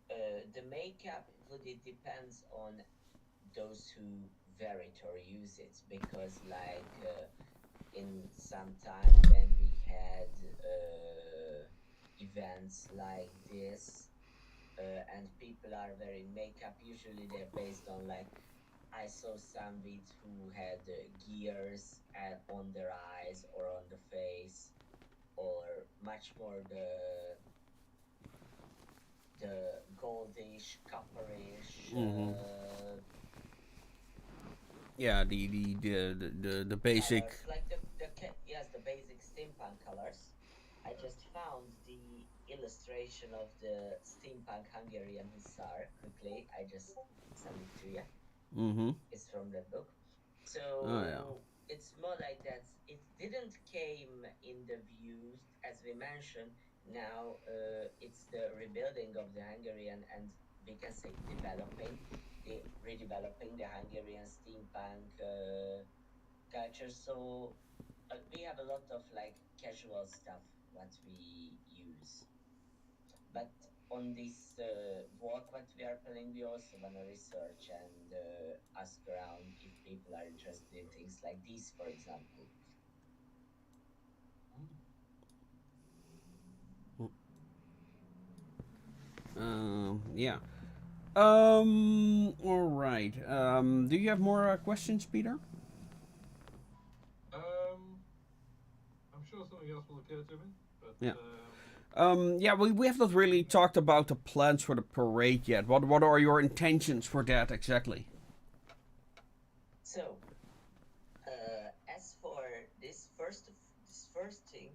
the makeup would it depends on those who wear it or use it, because like in some time when we had events like this, and people are wearing makeup, usually they're based on like I saw some with who had gears on their eyes or on the face, or much more the goldish, copperish. Mhm. Yeah, the basic. Colors like yes, the basic steampunk colors. I just found the illustration of the steampunk Hungarian hussar quickly. I just send it to you. Mhm. It's from that book. Oh yeah. So it's more like that. It didn't came in the views as we mentioned. Now it's the rebuilding of the Hungarian, and we can say developing, the redeveloping the Hungarian steampunk culture. So we have a lot of like casual stuff what we use, but on this walk what we are planning, we also want to research and ask around if people are interested in things like these, for example. Yeah. All right. Do you have more questions, Peter? Um, I'm sure something else will occur to me, but Yeah. Yeah, we have not really talked about the plans for the parade yet. What are your intentions for that exactly? So as for this first thing,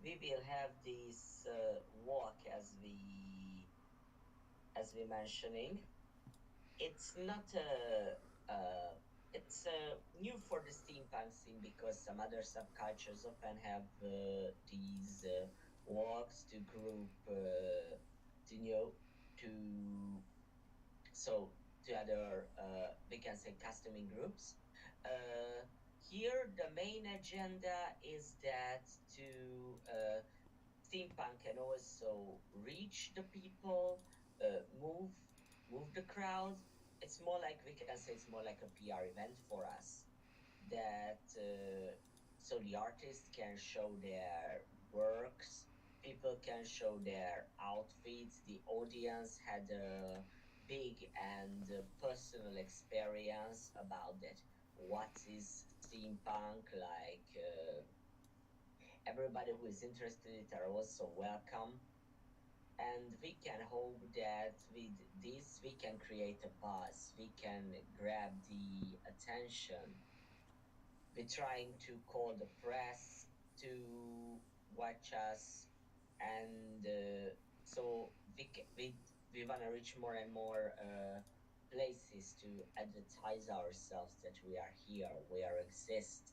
we will have this walk as we mentioning. It's not it's new for the steampunk scene, because some other subcultures often have these walks to group to to so to other we can say customing groups. Here the main agenda is that to steampunk can also reach the people, move the crowd. It's more like, we can say, it's more like a PR event for us. That so the artists can show their works, people can show their outfits. The audience had a big and personal experience about that. What is steampunk like? Everybody who is interested in it are also welcome, and we can hope that with this we can create a buzz, we can grab the attention. We're trying to call the press to watch us, and so we want to reach more and more places to advertise ourselves that we are here, we are exist.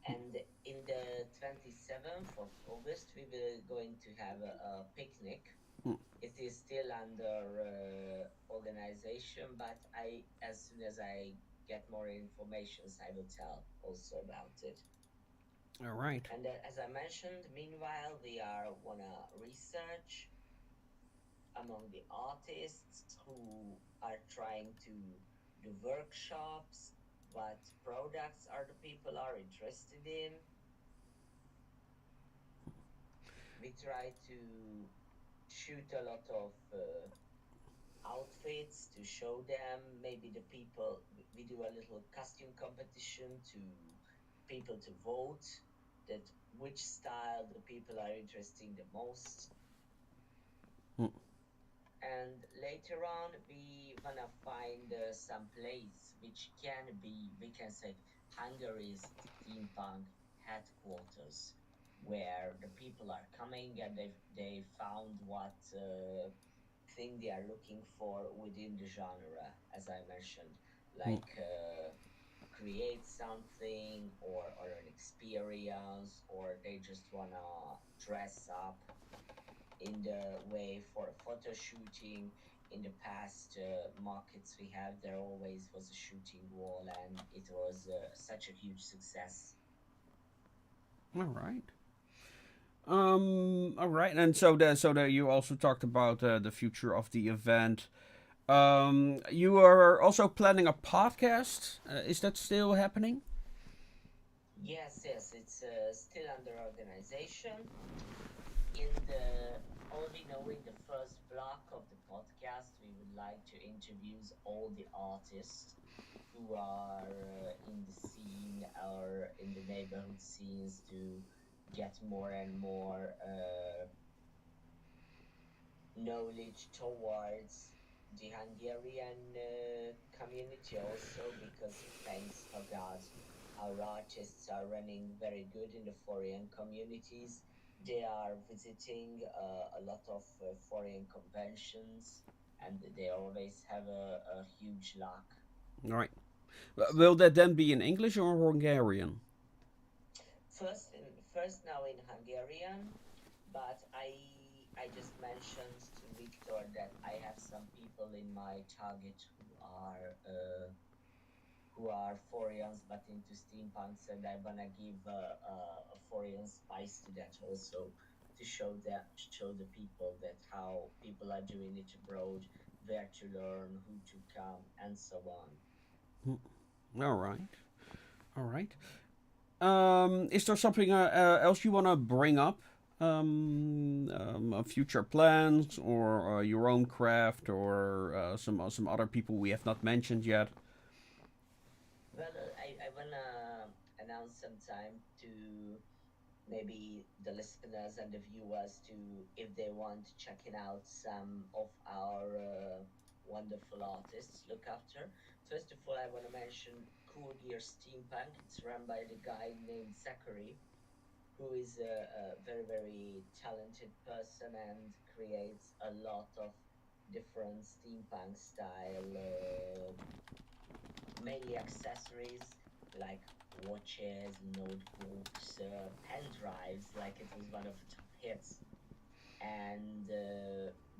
And in the 27th of August, we will going to have a picnic. Mm. It is still under organization, but as soon as I get more information, I will tell also about it. All right. And as I mentioned, meanwhile, we are wanna research among the artists who are trying to do workshops. What products are the people are interested in? We try to shoot a lot of outfits to show them. Maybe the people, we do a little costume competition to people to vote that which style the people are interesting the most. Mm. And later on, we wanna find some place which can be, we can say, Hungary's steampunk headquarters, where the people are coming and they found what thing they are looking for within the genre, as I mentioned, Mm. like create something, or an experience, or they just wanna dress up in the way for photo shooting. In the past markets we have, there always was a shooting wall, and it was such a huge success. All right. All right. And so that you also talked about the future of the event. You are also planning a podcast. Is that still happening? Yes, yes, it's still under organization. In the Already knowing the first block of the podcast, we would like to introduce all the artists who are in the scene or in the neighborhood scenes to get more and more knowledge towards the Hungarian community also, because thanks for God, our artists are running very good in the foreign communities. They are visiting a lot of foreign conventions, and they always have a huge luck. All right. Will that then be in English or Hungarian? First now in Hungarian, but I just mentioned to Victor that I have some people in my target who are foreigners but into steampunks, and I wanna give a foreign spice to that also, to show the people that how people are doing it abroad, where to learn, who to come, and so on. All right. All right. Is there something else you want to bring up? Future plans or your own craft or some other people we have not mentioned yet? Well, I wanna announce sometime to maybe the listeners and the viewers to, if they want checking out some of our wonderful artists look after. First of all, I want to mention Cool Gear Steampunk. It's run by the guy named Zachary, who is a very, very talented person and creates a lot of different steampunk style, mainly accessories like watches, notebooks, pen drives, like it was one of the top hits. And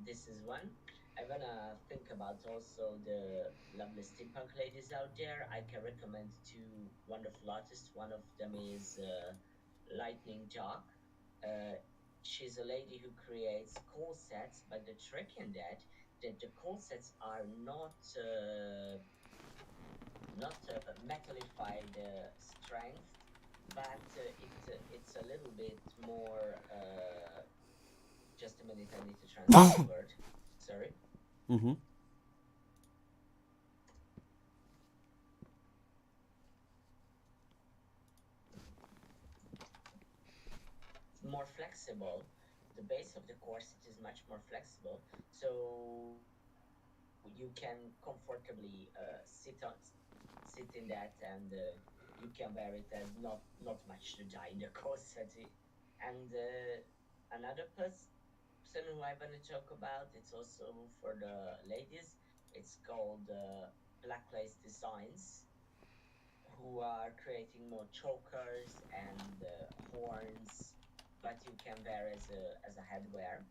this is one. I wanna think about also the lovely steampunk ladies out there. I can recommend two wonderful artists. One of them is Lightning Dark. Uh, she's a lady who creates call sets, but the trick in that the call sets are not metallified strength, but it's a little bit more. Just a minute, I need to translate the word. Sorry. Mm-hmm. More flexible. The base of the corset is much more flexible, so you can comfortably sit in that, and you can wear it as not much to die in the corset. And another person who I want to talk about, it's also for the ladies. It's called Black Lace Designs, who are creating more chokers and horns, but you can wear as a headwear.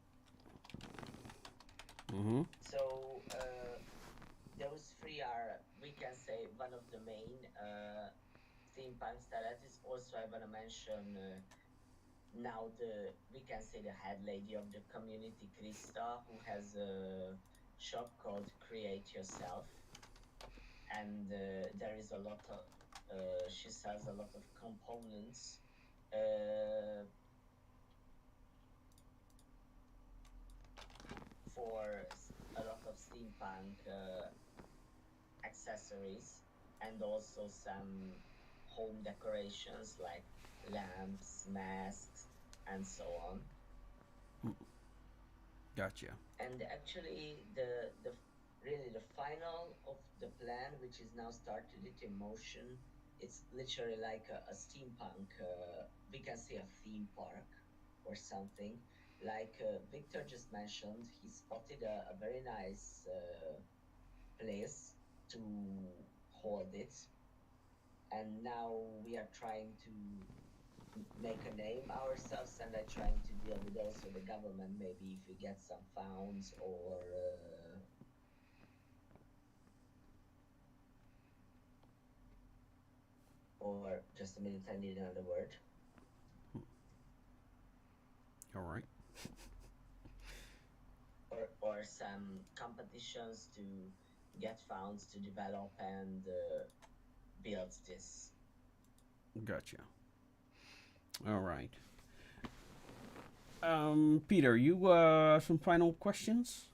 Mm-hmm. So those three are, we can say, one of the main steampunk stylists. Also, I want to mention now we can say the head lady of the community, Krista, who has a shop called Create Yourself, and there is a lot of she sells a lot of components uh, for a lot of steampunk accessories, and also some home decorations like lamps, masks, and so on. Gotcha. And actually, the really the final of the plan, which is now started it in motion, it's literally like a steampunk. We can say a theme park or something. Like Victor just mentioned, he spotted a very nice place to hold it, and now we are trying to make a name ourselves, and are trying to deal with also the government, maybe if we get some funds, or just a minute, I need another word. All right. Or some competitions to get funds to develop and build this. Gotcha. All right. Peter, you some final questions?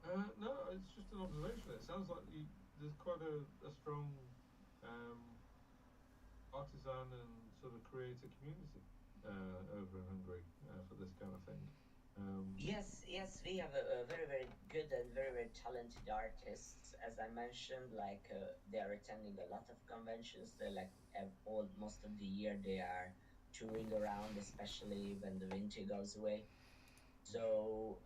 No, it's just an observation. It sounds like there's quite a strong um, artisan and sort of creator community over in Hungary for this kind of thing. Yes, we have a very, very good and very, very talented artists. As I mentioned, like they are attending a lot of conventions. They're like all most of the year they are touring around, especially when the winter goes away. So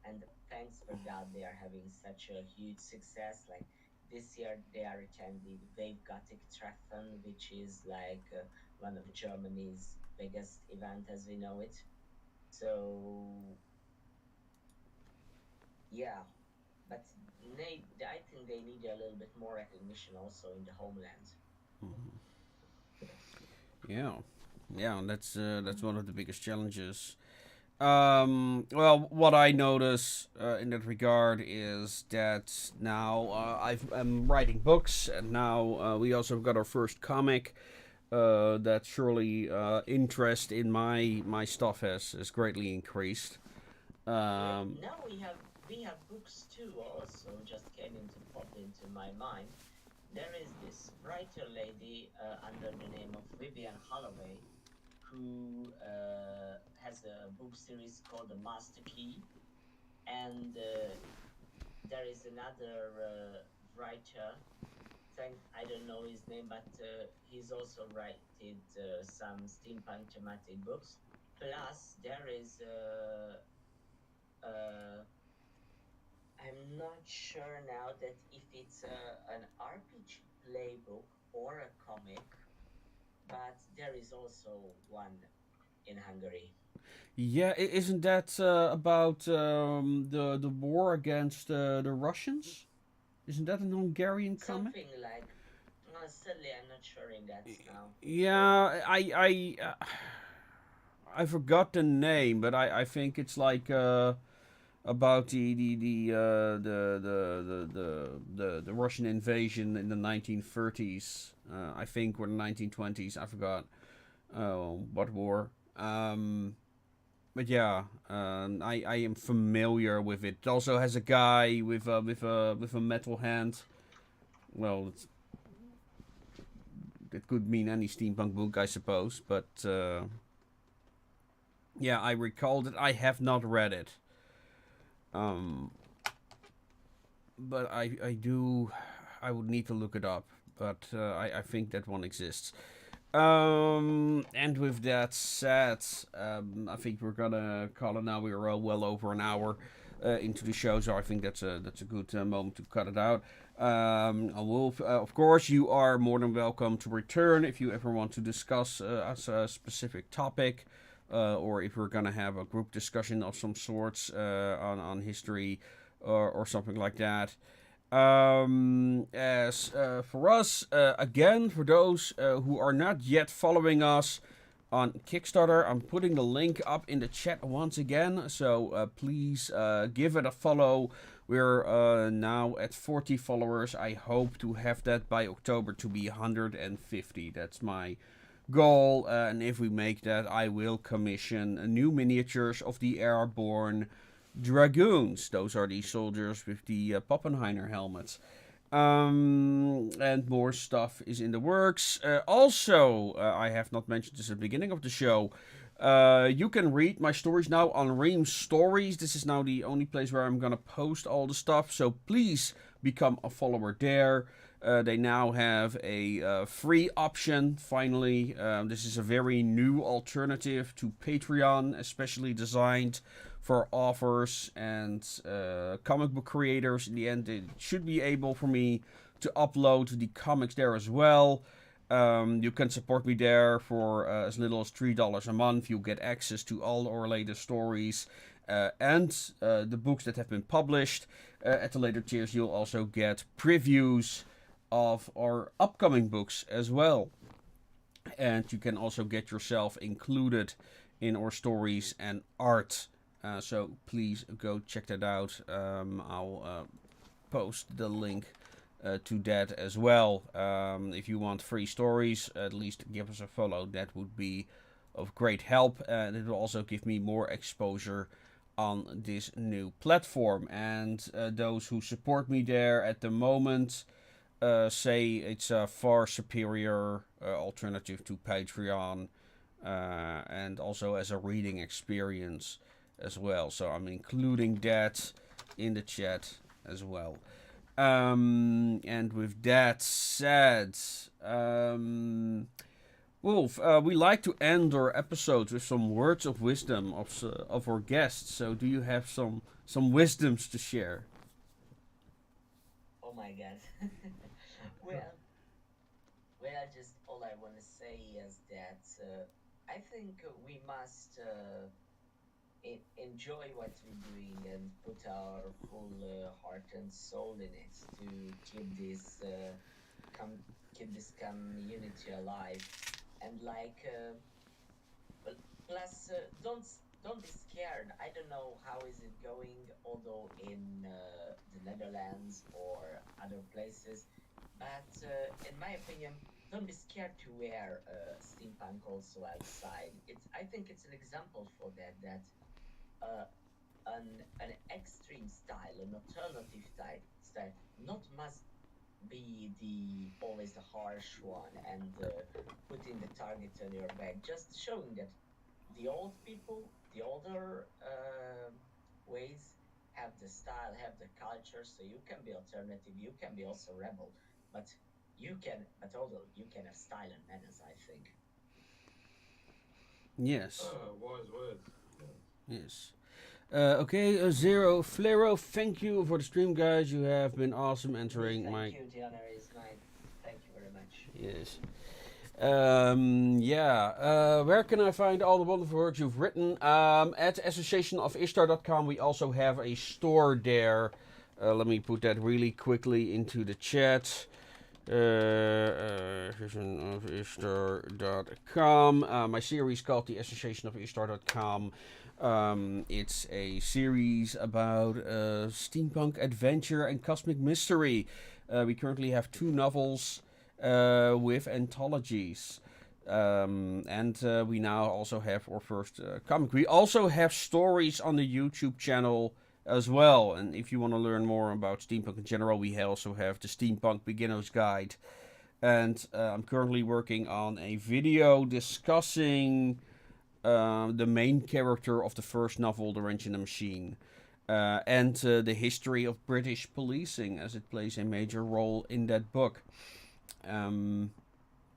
and thanks for that, they are having such a huge success. Like this year, they are attending Wave Gothic Treffen, which is like one of Germany's biggest event as we know it. So yeah, but I think they need a little bit more recognition also in the homeland. Mm-hmm. Yes. Yeah, yeah, that's one of the biggest challenges. Well, what I notice in that regard is that now I'm writing books, and now we also got our first comic. That surely interest in my stuff has greatly increased. Yeah, Um, now we have books too. Also, just came into popped into my mind. There is this writer lady under the name of Vivian Holloway, who has a book series called The Master Key, and there is another writer. I don't know his name, but he's also written some steampunk thematic books. Plus, there is I'm not sure now that if it's an RPG playbook or a comic, but there is also one in Hungary. yeah, isn't that about the war against the Russians? Isn't that an Hungarian comic? Something like, sadly, I'm not showing that now. Yeah, I forgot the name, but I think it's like about the Russian invasion in the 1930s. I think, or the 1920s. I forgot what war. But yeah, I am familiar with it. It also has a guy with a metal hand. Well, it could mean any steampunk book, I suppose. But yeah, I recall that I have not read it. But I do. I would need to look it up. But I think that one exists. And with that said, I think we're gonna call it now. We're well over an hour into the show, so I think that's a good moment to cut it out. I will, of course, you are more than welcome to return if you ever want to discuss a specific topic, or if we're gonna have a group discussion of some sorts on history or something like that. As for us, again, for those who are not yet following us on Kickstarter, I'm putting the link up in the chat once again. So please give it a follow. We're now at 40 followers. I hope to have that by October to be 150. That's my goal. And if we make that, I will commission new miniatures of the airborne dragoons. Those are the soldiers with the Pappenheimer helmets. And more stuff is in the works. Also, I have not mentioned this at the beginning of the show. You can read my stories now on Ream Stories. This is now the only place where I'm gonna post all the stuff. So please become a follower there. They now have a free option, finally. This is a very new alternative to Patreon, especially designed for authors and comic book creators. In the end, it should be able for me to upload the comics there as well. You can support me there for as little as $3 a month. You'll get access to all our latest stories and the books that have been published. At the later tiers, you'll also get previews of our upcoming books as well. And you can also get yourself included in our stories and art. So please go check that out. I'll post the link to that as well. If you want free stories, at least give us a follow. That would be of great help. And it will also give me more exposure on this new platform. And those who support me there at the moment say it's a far superior alternative to Patreon. And also as a reading experience as well. So I'm including that in the chat as well. And with that said, Wolf, we like to end our episodes with some words of wisdom of our guests. So do you have some wisdoms to share? Oh my god. well, just all I want to say is that I think we must enjoy what we're doing and put our full heart and soul in it to keep this community alive. And like, well, plus don't be scared. I don't know how is it going, although in the Netherlands or other places, but in my opinion, don't be scared to wear steampunk also outside. I think it's an example for that an extreme style, an alternative style, not must be always the harsh one and putting the target on your back. Just showing that the old people, the older ways have the style, have the culture. So you can be alternative, you can be also rebel, but although you can have style and manners, I think. Yes. Wise words. Yeah. Yes. Okay, Zero Flero, thank you for the stream, guys. You have been awesome answering my... Thank you, the honor is mine. Thank you very much. Yes. Where can I find all the wonderful works you've written? At associationofishtar.com, we also have a store there. Let me put that really quickly into the chat. associationofishtar.com. My series called the associationofishtar.com. It's a series about steampunk adventure and cosmic mystery. We currently have 2 novels with anthologies. And we now also have our first comic. We also have stories on the YouTube channel as well. And if you want to learn more about steampunk in general, we also have the Steampunk Beginner's Guide. And I'm currently working on a video discussing the main character of the first novel, The Wrench in the Machine. And the history of British policing, as it plays a major role in that book.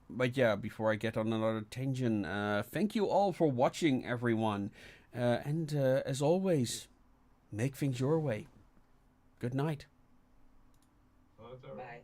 But yeah, before I get on another tangent, thank you all for watching, everyone. And as always, make things your way. Good night. Oh, that's all right. Bye.